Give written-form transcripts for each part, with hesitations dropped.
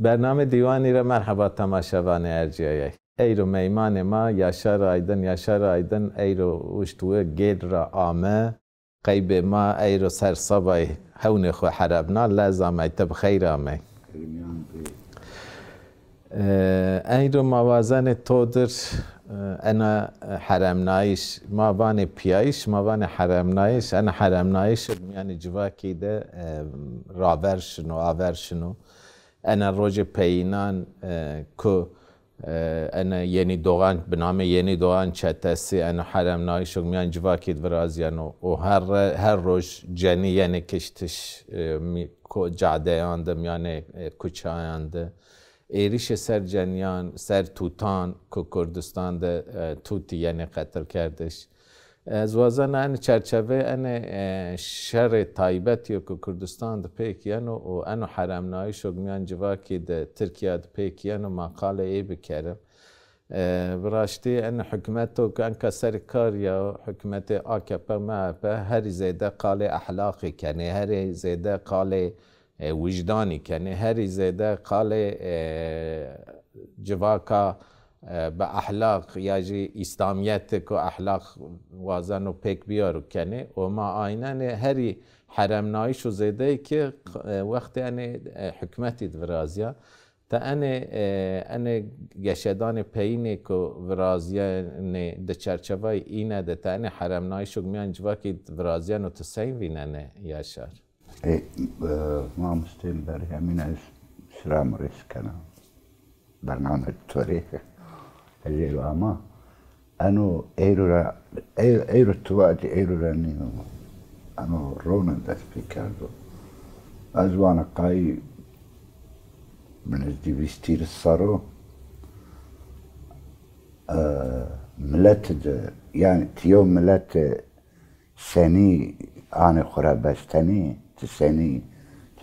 برنامه دیوانی را مرحبا تماشاوان ارجیایی. ای رو میمان ما یاشار آیدن ای رو وشتوه گید را آمه قیب ما ای رو سرسابای هون خو حربنا لازم ای تب خیر آمه ای رو موازن تودر انا حرم نایش ما بان پیایش ما بان حرم نایش انا حرم نایش یعنی جواکی ده راورشنو آورشنو انا روز پیینان که انا یعنی دوغان بنامه یعنی دوغان چتسی انا حرم نایش میان جواکید ورازیانو و هر روز جنی یعنی کشتش جعده آنده یعنی کوچه آنده ایریش سر جنیان سر توتان که کردستان ده توتی یعنی قتل کردش از وازن ان چرچوه ان شر تایبتی که کردستان ده پیکیانو و انو حرم نایش و میان جواکی ده ترکیه ده پیکیانو مقاله ای بکرم براشتی ان حکمتو که انکا سر کاریا حکمت آکپا ما به هر زیده قال احلاقی کنه هر زیده قال وجدانی کنه هر زیده قال جواکا به احلاق یا جی اسلامیت که احلاق وازن و پیک بیارو کنه و ما آینن هری حرم نایش و زیده که وقتی ان حکمتی درازیا تا ان گشدان پینه که ورازیا ده چرچوای اینه ده تا ان حرم نایش و میان جواکی ورازیا نو تسین ویننه یاشار ما مستیم برای همین از سلام رئیس کنم برنامه توری الجيل أما أنو أيرو تواجه أيرو راني أنو رونا داس بيكاردو أزوانا قاي من أجدي بيستير الصارو ملات يعني تيوم ملات سني أنا خرابستني تسني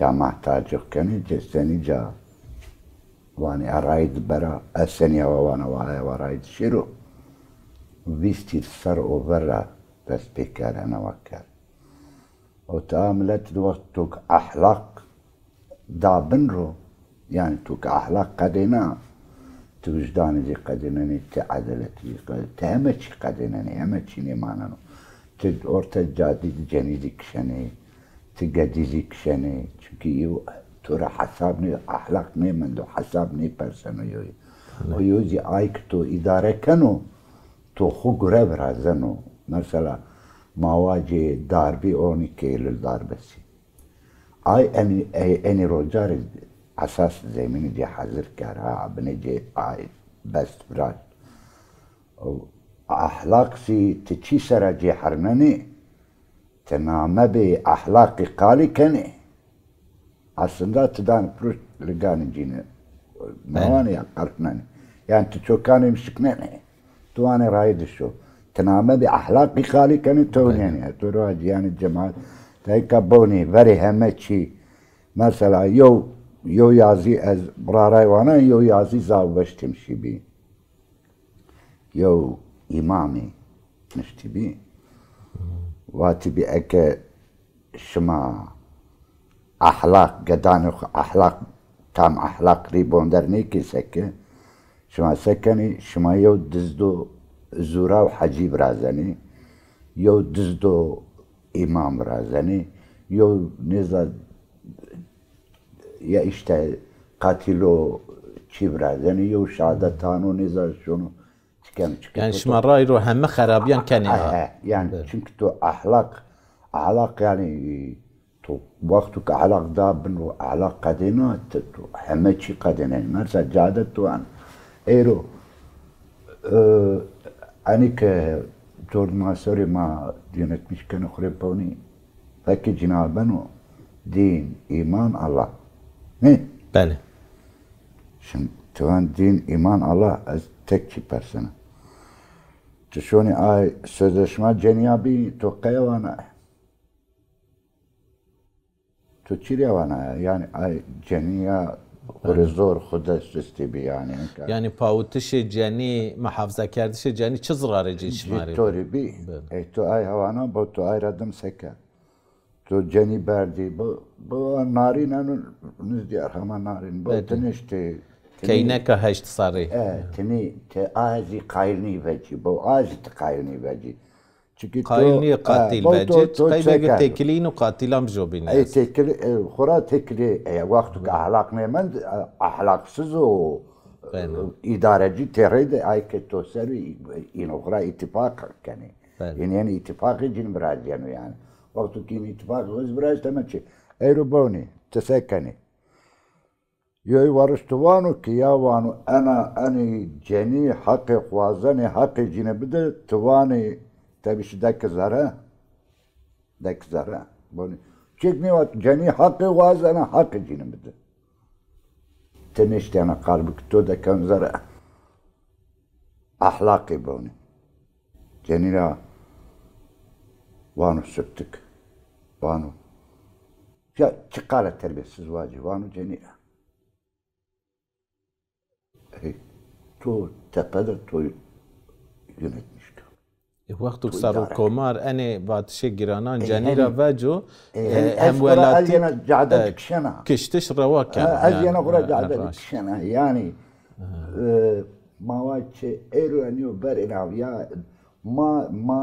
جا محتاج كاني جسني جا واني أرايد برا السنية وانا ورايد شيرو وبيستي السر وبرا بس بكار أنا وكار وتعاملت الوقت توك أحلاق دا بنرو يعني توك أحلاق قدنا توجداني دي قدناني تعدلتي تهمتش قدناني همتش نمانانو تد أورتا جادي جاني كشاني تقدي كشاني چونكي تورا حسابني أحلاقني من دو حسابني برسنو يوي ويوزي آيك تو إدارة كانو تو خو قرب رازنو مثلا مواجه داربي أوني كيل الداربسي أني روجار أساس زميني دي حذر كارها بنجي آي بس براج أحلاق سي تشي سراجي حرناني تنام بأحلاقي قالي كني aslında tıdan pruş ligani cine mavani yakartnani yani tçokani mşiknani tuani raydı şu tname bi ahlaki khali kani townani turu yani cemaat taykaboni veri hemeçi mesela yo yazi az braray wana yo yazi zavbeştim şibi yo imami niştibi vati bi eke şma أحلاق قدان أحلاق تام أحلاق ريبون درنيكي سكة شما سكني شما يو دزدو زورا وحجيب رازني يو دزدو إمام رازني يو نزا يا إشتا قاتلو چيب رازني يو شهادتانو نزا شنو يعني شما رأي رو همه خرابيان كان يعني چونك تو أحلاق يعني تو وقتو كعلاق دابن وعلاق قدنا تو همتشي قدنا مثلا جادت تو أنا إيرو أنا كدور ما سوري ما دينت مش كانوا خربوني فكي جنابنو دين إيمان الله نه بله شن توان دين إيمان الله از تكشي برسنة تشوني آي سوزشما جنيابي تو قيوانا تو چی روانه یعنی جنیا زور خودش استبی یعنی پاوتش جنی محافظه کردش جنی چه ضرره جیش ماری توری بی تو آی هوانا با تو آی ردم سکه تو تو جنی بردی با نارین انو نزدیار همه نارین با تنشته كينك هشت صاري تنی آزی قایلنی وجی با آزی تقایلنی وجی قايلني قاتل بجت قايل تكلين وقاتلام جوبين ای تکل خورا تکلی وقت که احلاق نیمند احلاق سزو ادارجی ترید ای که تو سری اینو خورا اتفاق کنی یعنی اتفاقی جن برازیانو yani وقت که این اتفاق وز براز تمام چی ای رو بونی تسکنی یوی وارستوانو که یا وانو انا جنی حق خوازن حق جن بده توانی تبیش دک زره بونی چیک نیوات جنی حق خوازن حق جن بده تنشتی انا قلبك تو دکن زره احلاقی بونی جنی را وانو سبتك وانو ya çıkar terbiyesiz vacı vanu ceni تو tepede to yönetmiş. وقت صاروا كومار انا بعد شي جيرانان جانيرا فاجو هم ولاتي قاعده كشنا كشتش روا كان ازينا قرا قاعده كشنا يعني ما واچ ايرو انيو برينا يا ما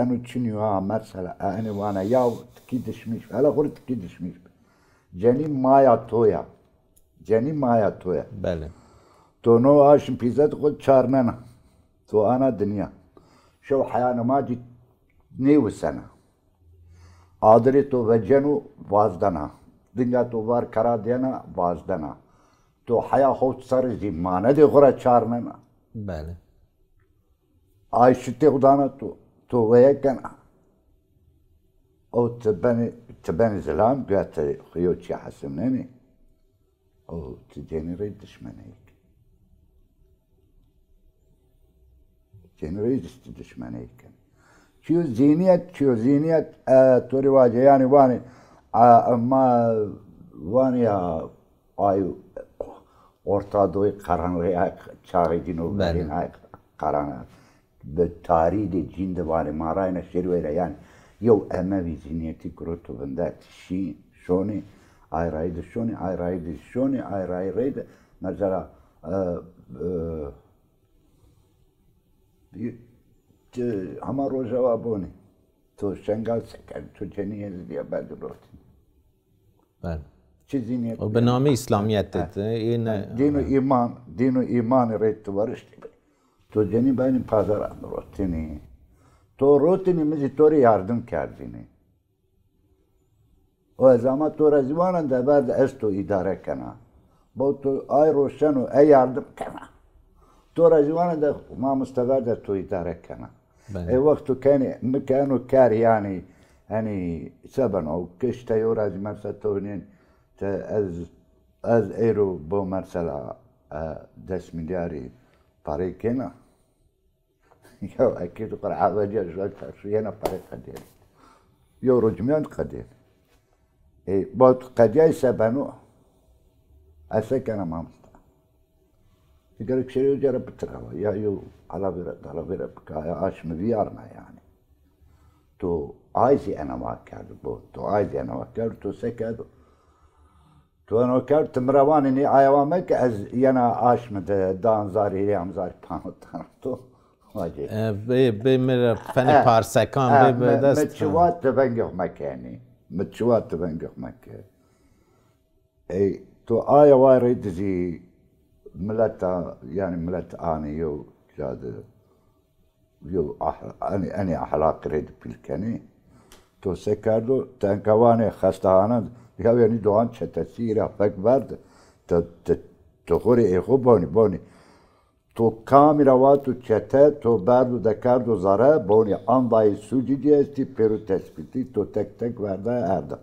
انو تشنيو مثلا انا وانا يا تكيدشمش هلا قلت تكيدشمش جاني مايا تويا جاني مايا تويا بله تو نو عاشم بيزات قلت شارننا تو انا دنيا شو حيانا ماجي نيو سنة آدري تو وجنو وازدنا دنيا تو وار كرا دينا وازدنا تو حياة خوت سر زمانة دي غرا شارننا بله عايشتي غدانا تو ويكنا او تبني زلام بيات خيوتشي حسنني او تجيني ريد دشمنيك جنريز دشمنيك شو زينيت تو رواجه يعني واني ما واني ايو ortadoğu karanlığa çağıcın o berin karanlığa ve tarihi de cinde var marayna şerveyle yani yo emevi zihniyeti kurutu bende şi şoni ayraydı şoni ayraydı mesela hama roja wa boni to şengal seker to ceniyez diye bedrotin بله çiziniyet وبنامي اسلاميات dinu iman retti var işte to ceni benim pazar rotini to rotini mizi tori yardım kerdini o zaman to razvanan da bad esto idare kana bu to ay roşanu ay yardım kana تو رجوانا ده ما مستفاد تو يدارك كنا اي وقت كانوا كار يعني سبن او كشتا يوراج مرسا تونين از ايرو بو مرسلا 10 ملياري باري كنا يو اكيد قرعه وجه شويه تشينا باري قدير يو رجميان قدير اي بوت قدير سبنو اسكنا ما يقولك شيء جرب بترى يا يو على بيرك عاش مليارنا يعني تو عايزي انا ما كادو تو عايزي انا ما كادو تو سكادو تو انا كادو تمروان اني ايوامك از ينا عاش مد دان زاري يام زاري بانو تو واجي بمر فن بارسكان بدست متشوات تبنجح مكاني متشوات تبنجح مكاني اي تو ايا وارد زي ملتا يعني ملت اني يو جاد يو اني احلاق ريد بالكني تو سكردو تنكواني خستهانا يا يعني دوان تشتسيرا فك برد تخوري اخو بوني تو كاميرا واتو چته تو بردو دكاردو زاره بوني انداي سوجي ديستي پيرو تسبيتي تو تك ورده اردا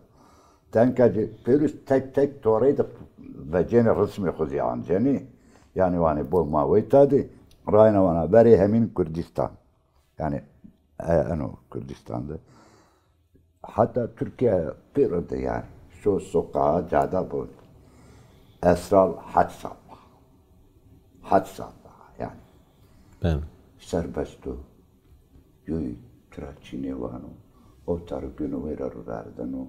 تنكاجي پيرو تك توريد وجين رسمي خوزي انجاني يعني وانا بو ما ويتادي راينا وانا بري همين كردستان يعني انا كردستان ده حتى تركيا بيرد يعني شو سوقا جادا بون اسرال حد صبح يعني بله سربستو يوي تراچيني وانو او تارگون و ویرا رو بردن و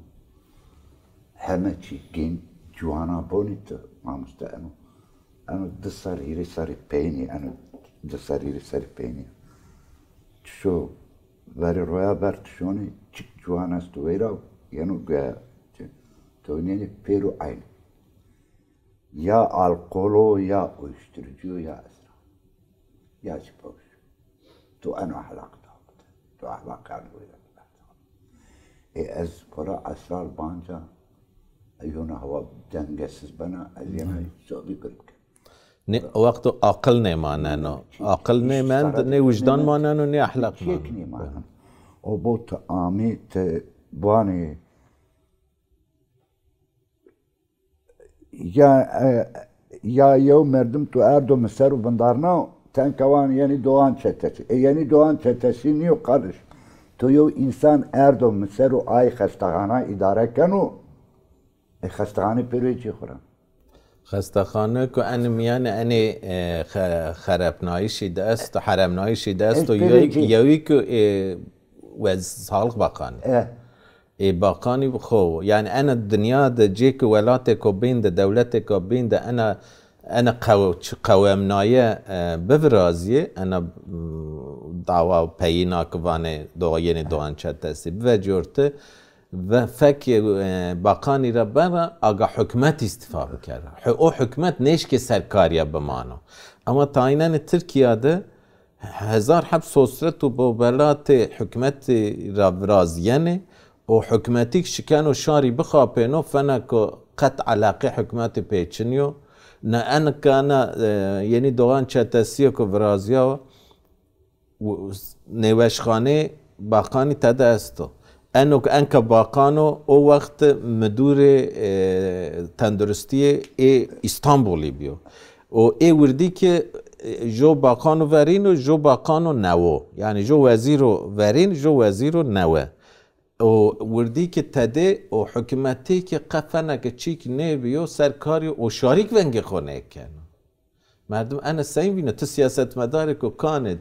همه چی گین جوانا بونیت مامسته انو دسار هیری ساری پینی انو دسار هیری ساری پینی شو وری رویا برد شونی چیک جوان است و ویرا یعنی گویا تو نیه پیرو عین یا الکولو یا uyuşturucu یا اسرار یا چی باش تو انو احلاق دابد تو احلاق کردو ویرا از برا اسرار بانجا ایونا هوا دنگسز بنا ایونا سوبی کرد وقت عقل نمانن عقل نماند نه وجدان مانن و نه اخلاق مانن و بو آمیت بانی یا یو مردم تو اردو مسر و بندارنا تنکوان یعنی دوان چتسی یعنی دوان چتسی نیو قرش تو یو انسان اردو مسر و آی خستخانه اداره کنو خستخانه پیروی چی خورم خستخانه که ان میان ان خرابنایشی دست و حرامنایشی دست و یوی که وز سالق باقان باقانی بخو یعنی انا الدنيا ده جيك ولاتك وبين ده دولتك وبين ده انا قوامنايه بفرازيه انا دعوا بينا كوانه دوين دوان چتسي بوجورته و فک باقانی را برا آگه حکمت استفاده کرده او حکمت نیش که سرکاریا بمانو اما تاینان ترکیه ده هزار حب سوسرت و بولات حکمت را برازیانه و حکمتی که شکن و شاری بخواپینو فنه که قط علاقه حکمت پیچنیو نه انا کانا یعنی دوان چتسیو که برازیا نوشخانه باقانی تده استو انک باقانو او وقت مدور تندرستی استانبولی بیو و ای وردی که جو باقانو ورین و جو باقانو نوو یعنی جو وزیرو ورین جو وزیرو نوو و وردی که تده و حکمتی که قفنه که چیک نبیو سرکاری و شاریک ونگی خونه کنه مردم انا سعیم بینه تو سیاست مداری که کانه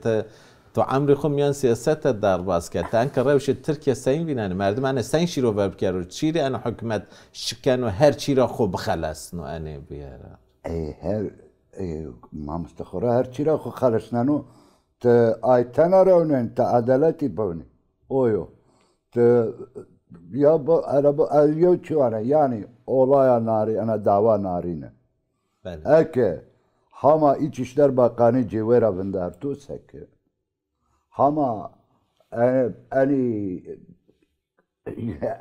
تو عمری خو میان سیاست در باز کرد تا انکه روش ترکیه سعیم بینن مردم انا سعیم شی رو برب کرد و چیری انا حکمت شکن و هر چی را خوب خلصن و انا بیاره هر ما مستخوره هر چی را خوب خلصنن و تا آیتن رونن تا عدالتی بونی اویو تا یا با عربو الیو چوانه یعنی اولایا ناری انا دعوا نارینه اکه هما ایچ اشتر باقانی جویره بندار تو سکه هما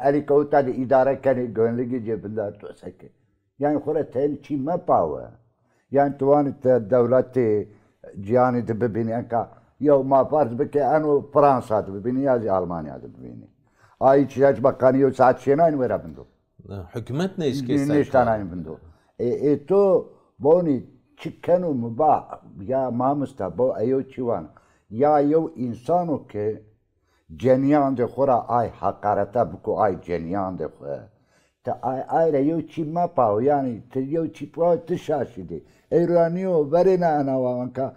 انی کوتا دی اداره کنی گونلگی جبندار تو سکه یعنی خوره تیل چی ما پاوه یعنی توانی دولت جیانی دی ببینی انکا یو ما فرض بکه انو فرانسا دی ببینی یا زی آلمانیا دی ببینی آئی چیز بقانی یو ساعت شینا این ویرا بندو حکمت نیش که نیشتان این بندو تو بونی چکنو مباح یا مامستا با ایو چیوان یا یو انسانو که جنیان ده خورا آی حقارتا بکو آی جنیان ده خورا تا آی را یو چی ما پاو یعنی تا یو چی پاو تشاشیده ایرانیو ورنا انا وانکا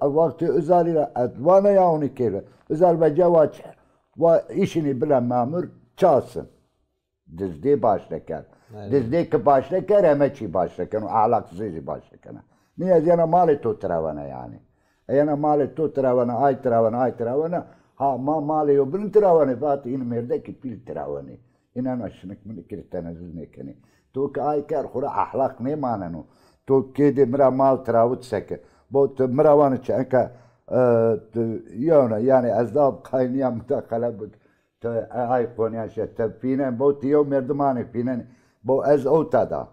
وقت ازالی را ادوانا یاونی که ازال بجا واچر و ایشینی بلا مامور چاسن دزده باش نکر دزده که باش نکر همه چی باش نکن و اعلاق زیزی باش نکنه نیاز یانا مالی تو تراوانه یعنی اینا مال تو تراوانه آی تراوانه ها ما مال یو بن تراوانه فات این مرده که پیل تراوانه اینا نشنک من کر تنزل نکنه تو که آی کار خورا اخلاق نماننو تو که دی مرا مال تراوت سکه بود مراوانه چه انکه یعنی از داب قاینیا متقله بود تو آی قونیا شد فینن بود یو مردمانه فینن بود از او تدا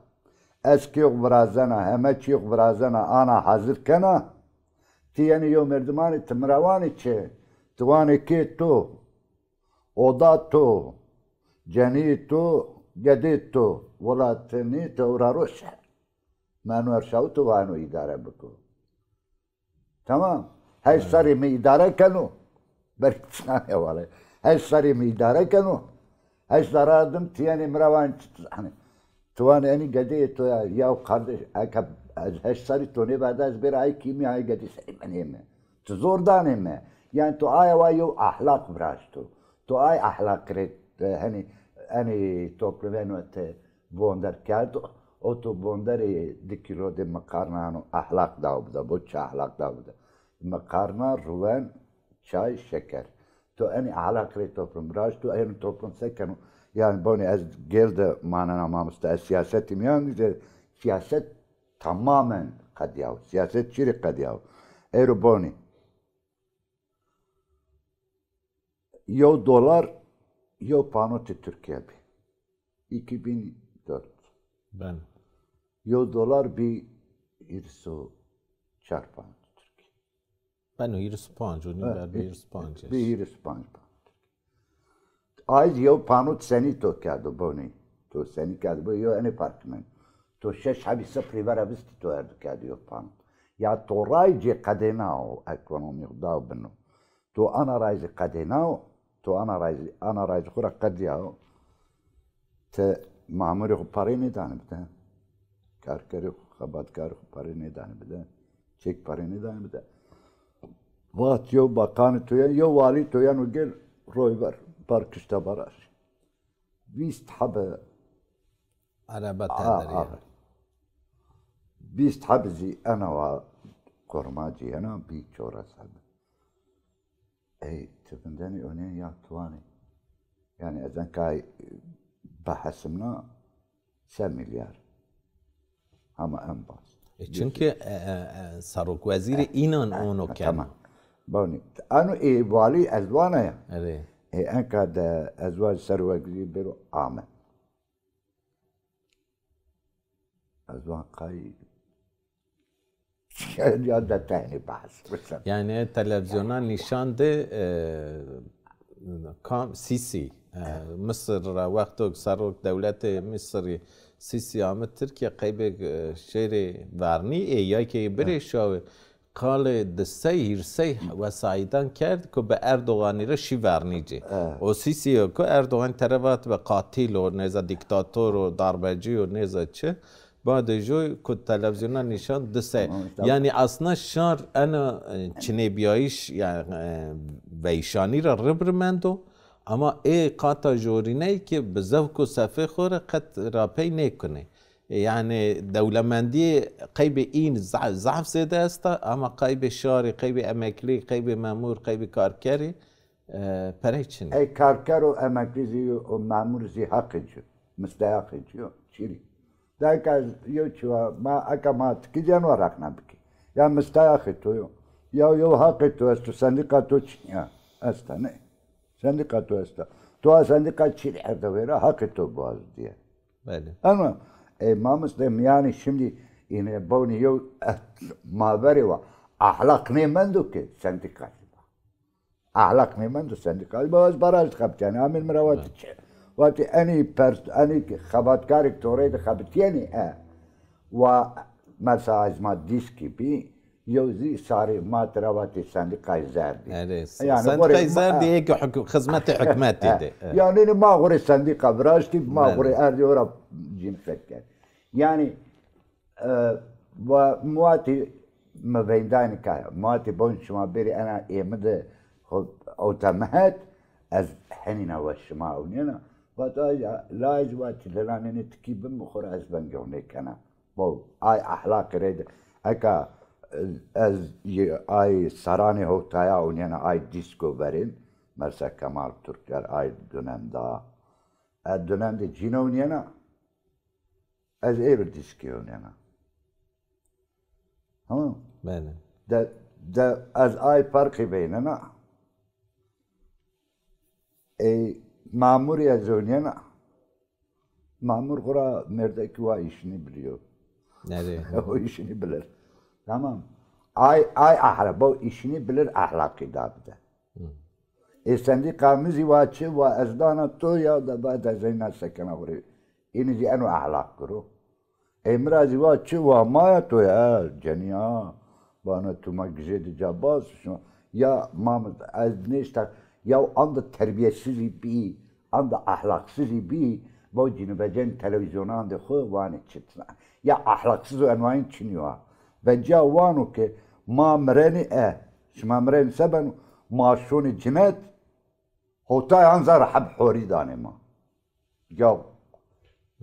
از کیوغ برازنه همه چیوغ برازنه آنا حاضر کنه تیانی یو مردمانی تمروانی چه توانی که تو اودا تو جنی تو گدی تو ولاتنی تو راروشه منو ارشاو تو وانو اداره بکو تمام هی سری می اداره کنو برکتنانه واله هی سری می اداره کنو هی سرادم تیانی مروان توانی اینی گدی تو یا قردش اکب از هش سری تونه بعد از بر ای کیمی ای گدی سری منیمه تو زور دانیمه یعنی تو آیا وایو اخلاق براش تو تو آی احلاق کرد هنی توپلمن وقت بوندر کرد او تو بوندر 2 کیلو ده مقارنانو احلاق داو بده بو چه احلاق داو بده مقارنه روان چای شکر تو اني احلاق کرد توپلم راش تو این توپلم سکنو yani boni ez geldi manana mamusta siyaseti miyan siyaset tamamen kadiyav siyaset çiri kadiyav ero boni yo dolar yo panoti Türkiye bi 2004 ben yo dolar bir irso çarpan Türkiye ben o İrpanj onu ben bir İrpanj bir İrpanj Ayrıca yo panot seni to kâdo boni to seni kâdo bu yo ene parkmen to şeş habi sıfır vera bisti to erdo kâdo yo panot ya to rayce kadenao ekonomik dao beno to ana rayce kadenao to ana rayce kura kadiyao te mamuri ko pare ne dane bide karkari xabatkar ko pare ne dane bide çek pare ne dane bide vat yo bakanı to yo vali to ya no gel roy var parkışta barar بیست حبه عربة تندرية بیست حبه زي أنا وقرماجي أنا بيشورة حبه أي تبندني أوني يا تواني يعني إذا كاي بحسمنا 3 milyar ama en baz. Çünkü Sarok Veziri inan onu kendi. Tamam. Bani. Anu vali ezvana ya. Evet. أنك هذا أزواج ثروة جديد بيرو عامة أزواج قاي ya da tane bahs. Yani televizyona nişandı kam Sisi. Mısır vakti Sarok devleti Mısır Sisi Ahmet Türkiye kaybı şehri varni ya ki biri şu قال دسته هیرسه وسایدان کرد که به اردوغانی را شیورنیجی و سیسی که اردوغان طرفات به قاتل و نیزه دیکتاتور و داربجی و نیزه چه بعد جوی که تلویزیون نشان دسته یعنی اصلا شار انا چنه بیایش یعنی ویشانی را ربرمندو اما ای قاطع جورینه که به زوک و صفه خوره قد راپی نکنه يعني دولمندی قیب این ضعف زده است اما قیب شاری قیب امکلی قیب مامور قیب کارکری پره چنی ای کارکر و امکلی زی و مامور زی حقی جو مستحقی جو چیلی دایکا یو چوا ما اکا ما تکی جانور رکنا بکی یا مستحقی تو یو حقی تو است سندیقا تو چنیا است نه سندیقا تو است تو سندیقا چیلی ارده ویرا حقی تو باز دیه بله اما ما مسلم yani şimdi yine boni yo maveri var ahlak ne mendo ki sendikal ahlak ne mendo sendikal باز baraj خبتyani amil merawat وقتی ani خباتکاری تورید خبتیانی و مثلا از ما دیسکی بی یوزی ساری ما تراواتی سندیقای زردی yani سندیقای زردی یک خدمت حکمتی ده yani ما غوری سندیقا براشتی ما غوری اردی ورا جین فکر yani و مواتي ما بين داينك مواتي بون شما بيري انا يمد او تمهت از حنينا والشما ونينا فتاجا لا يجواتي لاني نتكي بمخور از بنجونيك انا بو اي احلاق ريد اكا از اي سراني هو تايا ونينا اي ديسكو برين مرسا كمال تركير اي dönemde dönemde جينا ونينا از ایرو دیسکیون یعنی ها بله ده از آی فرقی بینه نه ای ماموری از اون نه مامور خورا مرده که وا işini biliyor o işini bilir tamam ay ahlak bu işini bilir ahlaki da bir de sendika mizi vaçı ve ezdana to ya da bada zeyna sakana vuri ini ji anu ahlak kuru امراضی وا چه وا ما تو یا جنیا bana tuma güzel cevabız ya Mahmut az neyse ya anda terbiyesiz bir anda ahlaksız bir bu cinubecen televizyona anda xovanı çıtna ya ahlaksız anvayın çiniyor bence vanu ki ma mreni şma mreni seben maaşını cinet هوتای انظر حب حوری دانه ما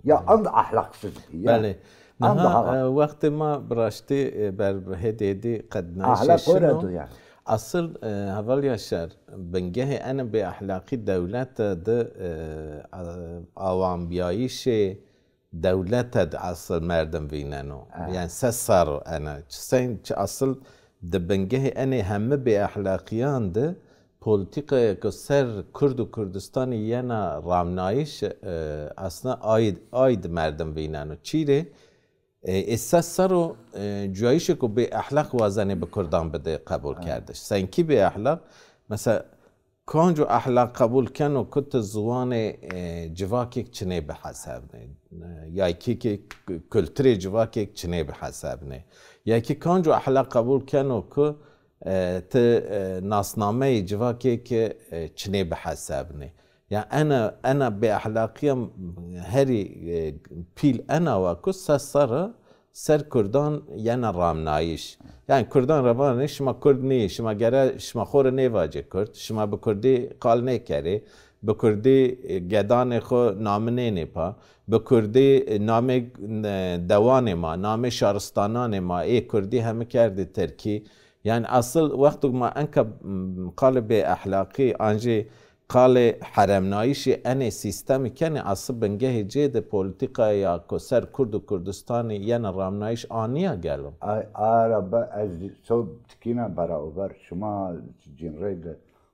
یا اند اخلاقسız بله نه وقت ما براشتی بر هدیدی قد اخلاق نششنو يعني اصل هول ياشر بنجه انا باخلاقي دولت ده اوام بیایش دولت اصل مردم بیننو يعني سسر انا سين اصل ده بنجه انا همه باخلاقيان ده politika سر کرد و کردستان ینا رامنایش اصلا آید مردم بیننو چیره اساس سرو جایش که به اخلاق وازنه به کردان بده قبول کردش سنکی به اخلاق مثلا کانجو اخلاق قبول کن و کت زوان جواکی چنه به حساب نه یا کی کلتری جواکی چنه به حساب نه یا کی کانجو اخلاق قبول کن و که ت ناسنامه جواکی که چنه به حساب نه يعني أنا بأخلاقيا هري بيل أنا وكس صار سر كردان يعني رامنايش يعني كردان رامنايش ما كردني شما جرا شما خور نيواجه كرد شما بكردي قال نكري بكردي جدان خو نامنه نپا بكردي نام دوان ما نام شهرستانان ما اي كردي هم كرد تركي يعني أصل وقت ما أنك قال بأخلاقي أنجي قال حرمنایش ان سیستم کنه اصلا بنگه جد پولیتیکا یا کسر کرد و کردستان یعنی رامنایش آنیا گلو آره از صوب تکینا برابر شما جنرید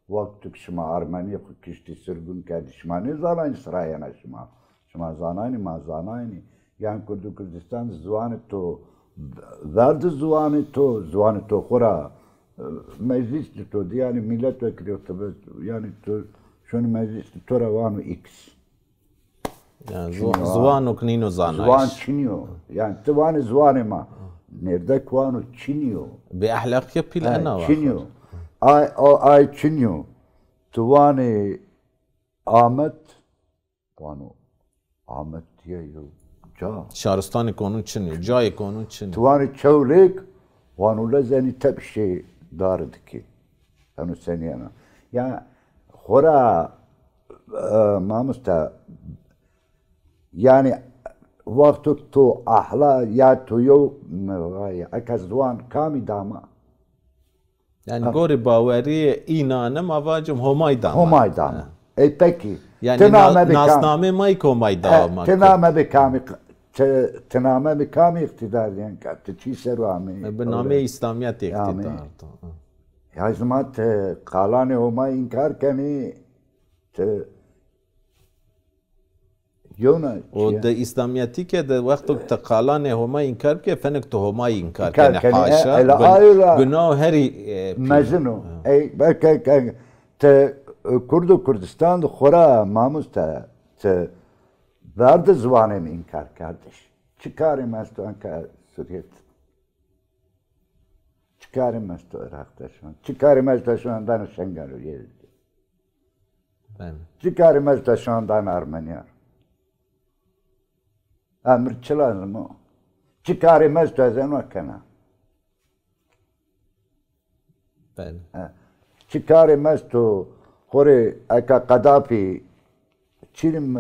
وقت شما ارمنی خود کشتی سرگون کردی شما نزانین سراینا شما زانانی ما زانانی یعنی کرد و کردستان زوان تو ورد زوان تو خورا مجلس تو دیانی ملت وکریو تو یعنی تو شون مجلس تو روانو ایکس زوانو کنینو زانایش زوان چینیو یعنی توان زوان ما نرده کوانو چینیو به اخلاقی پیل انا چینیو آی چینیو توان آمد وانو آمد دیو جا شهرستان کنون چینی جای کنون چینی توان چولک وانو لزنی تبشی دارد کی هنو سنیانا يعني خورا ما مستا يعني وقت تو احلا یا تو یو اکزوان کامی داما يعني قوري باوري اینانه مواجم همای داما ای پکی يعني ناسنامه مایکو همای داما تنامه بکامی اقتدار يعني که چی سرو آمی به نامه اسلامیت اقتدار یا زمان قالان همای انکار کنی یونا و ده اسلامیتی که ده وقت تا قالان همای انکار که فنک تو همای انکار کنی حاشا گناه هری مزنو ای بلکه ته کرد و کردستان خورا ماموز ته ورد زوانه می انکار کردش چی کاریم از تو انکار سوریت چی کاریم از تو عراق داشتن چی کاریم از تو شاندان شنگل رو یزد چی کاریم از تو شاندان ارمنیا امر چی لازمه چی کاریم از تو از اینو کنه چی کاریم از تو خوری اکا قدافی چیریم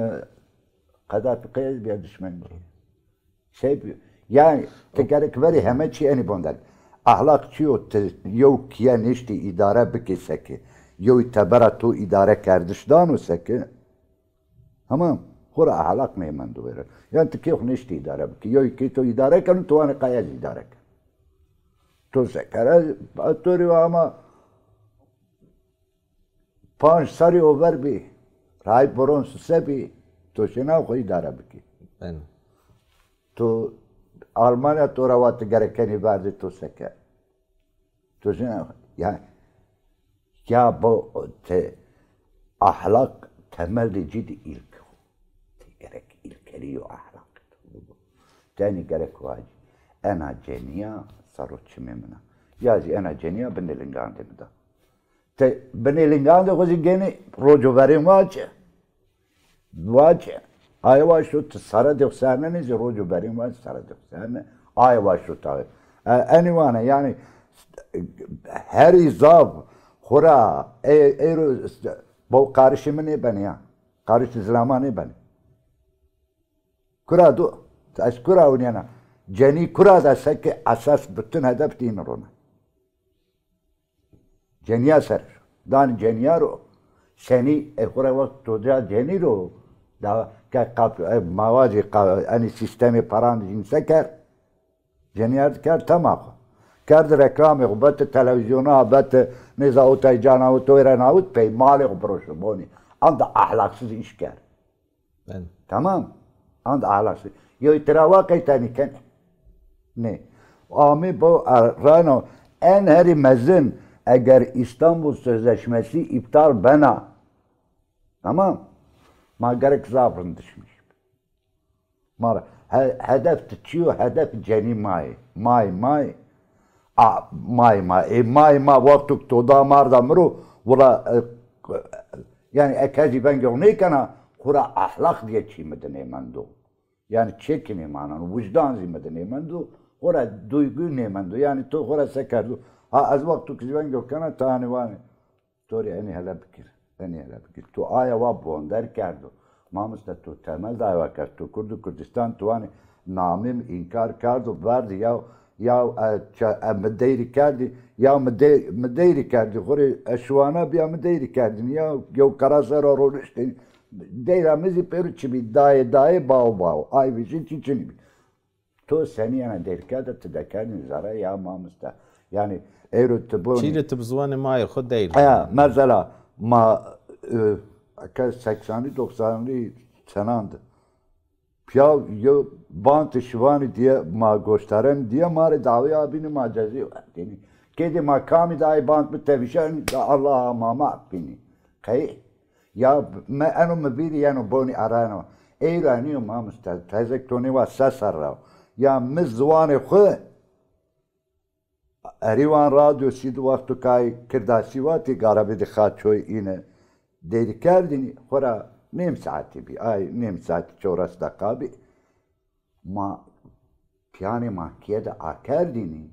قدافی قیز بیا دشمن بی yani tekerek veri hemen çi eni bondel. Ahlak çiyo yow kiye neşti idare bike seke. Yow tebera tu idare kerdişdan o seke. Tamam. Hora ahlak meyman duvere. Yani teki yok neşti idare bike. Yow ki tu idare kanu tu ane qayaz idare kan. Tu sekere aturi ama panç sari over bi. Ray boron sebi. Tu şena o idare bike. تو آلمانیا تو روات گرکنی بردی تو سکه تو جنا یا با اخلاق temel جدی ilk gerek ilkeli o ahlak tani gerek vaji ana ceniya sarıçı memna yazi ana ceniya benelingande bida te benelingande kozi gene rojo verim vaji Ayva şu sarı döksene ne roju berim var sarı döksene ayva şu tabi. Anyway yani her izab khura با قارش من بنیا قارش زلامان بنی کرا دو از کرا ونیانا جنی کرا دست که اساس بتن هدف دین رونا جنیا سر دان جنیا رو سنی اخوره وقت تو جا جنی رو دا که موازی انی سیستم پراند جنسه کرد جنیات کرد تمام کرد رکلام بات تلویزیون ها بات نزاوت جانا و تویره ناوت پی مال بروش بونی اند اخلاقسız iş کرد tamam اند اخلاقسız یا اتراوا کی تانی کن نه آمی با رانو en heri mezin eğer İstanbul Sözleşmesi iptal bana tamam ma gerek zavrın düşmüş mara hedef tutuyor hedef ceni may may vaktuk to da marda mru vura yani ekazi ben görneyi kana kura ahlak diye çimedine mendo yani çekini manan vicdan zimedine mendo kura duygu ne mendo yani to kura sekerdu az vaktu kizben görkana tani vani tori eni hele fikir to aya vabon der kerdu mamısta to temel dava kerdu kurdu Kurdistan tuani namim inkar kerdu verdi ya مدیری کردی یا مدیری کردی خوری اشوانا بیا مدیری کردی یا کراسر رو رشتی دیرمیزی پیرو چی بی دای باو ay بیشی چی بی تو سنی انا دیر کرده تدکردی زاره یا مامستا yani ایرو تبونی چیلی تبزوان مای خود دیر مثلا ما 80-90 senandı ya bant şivani diye ma gösteren diye mare davi abini macazi yani kedi makami dahi bant bir tevişen da Allah'a mama bini kay ya me anu mebiri yani boni arano eylaniyo mamusta tezek toni va sasarra ya mizvani khu Erivan radyo sid vaktu kay kirdasivati garabi dikhat çoy ine dedi kerdini khora نیم ساعتی بی نیم ساعت 4 دقیقه ما پیانی ما کیه آکردینی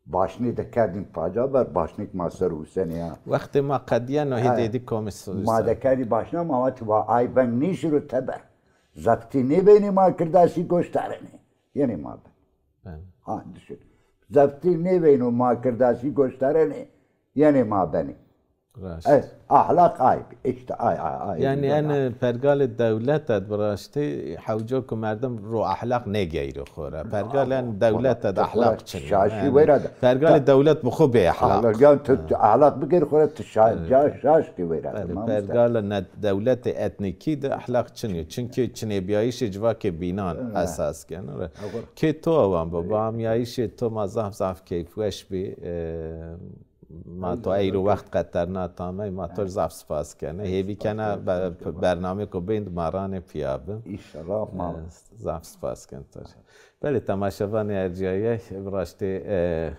باشنی دکردیم پاجا بر باشنیک ما سر حسینیا وقتی ما قدیه نه دیدی کمیسیون ما دکردی باشنا ما وقتی با آی بن نیشرو تبر زبطی نبینی ما کرداسی گوشتارنی یعنی ما بن ها düşün زبطی نبینی ما کرداسی گوشتارنی یعنی ما بنی اخلاق عیب işte yani en pergal devlet براشتی حوجو که مردم رو اخلاق نگیره خوره pergal en devlet اخلاق چنین شاشی ویراد pergal devlet بخو به اخلاق اخلاق بگیر خوره شاشتی ویراد pergal نه devlet etniki de ahlak چنین çünkü چنین بیایش جوا که بینان اساس کنه که تو هم بابا هم یایش تو مزاف کیف وش بی ما تو ایرو وقت قطر ناتامه ما تو زاف سپاس کنه هیوی کنه برنامه کو بیند ماران پیابه ایشالله ما زاف سپاس کنه بله تماشاوان ارجایه براشته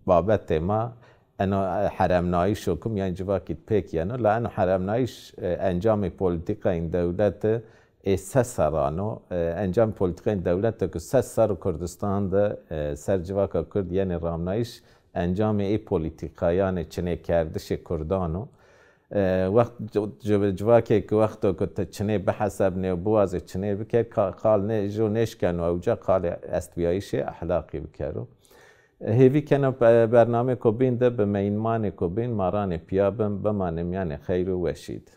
بابت ما انو حرم نایش شکم یعنی جواکیت پیک یعنی لانو حرم نایش انجام پولیتیکا این دولت سسرانو انجام پولیتیکا این دولت که سسر کردستان ده سر جواکا کرد یعنی رامنایش انجام ای پولیتیکایان چنه کردش کردانو وقت جواکی که وقتو که چنه به حسب نه بواز چنه بکر قال نه جو نشکن و اوجا قال استویایش اخلاقی بکرو هیوی کنه برنامه کو بین ده به مینمان کو بین ماران پیابم بمانم یعنی خیر و وشید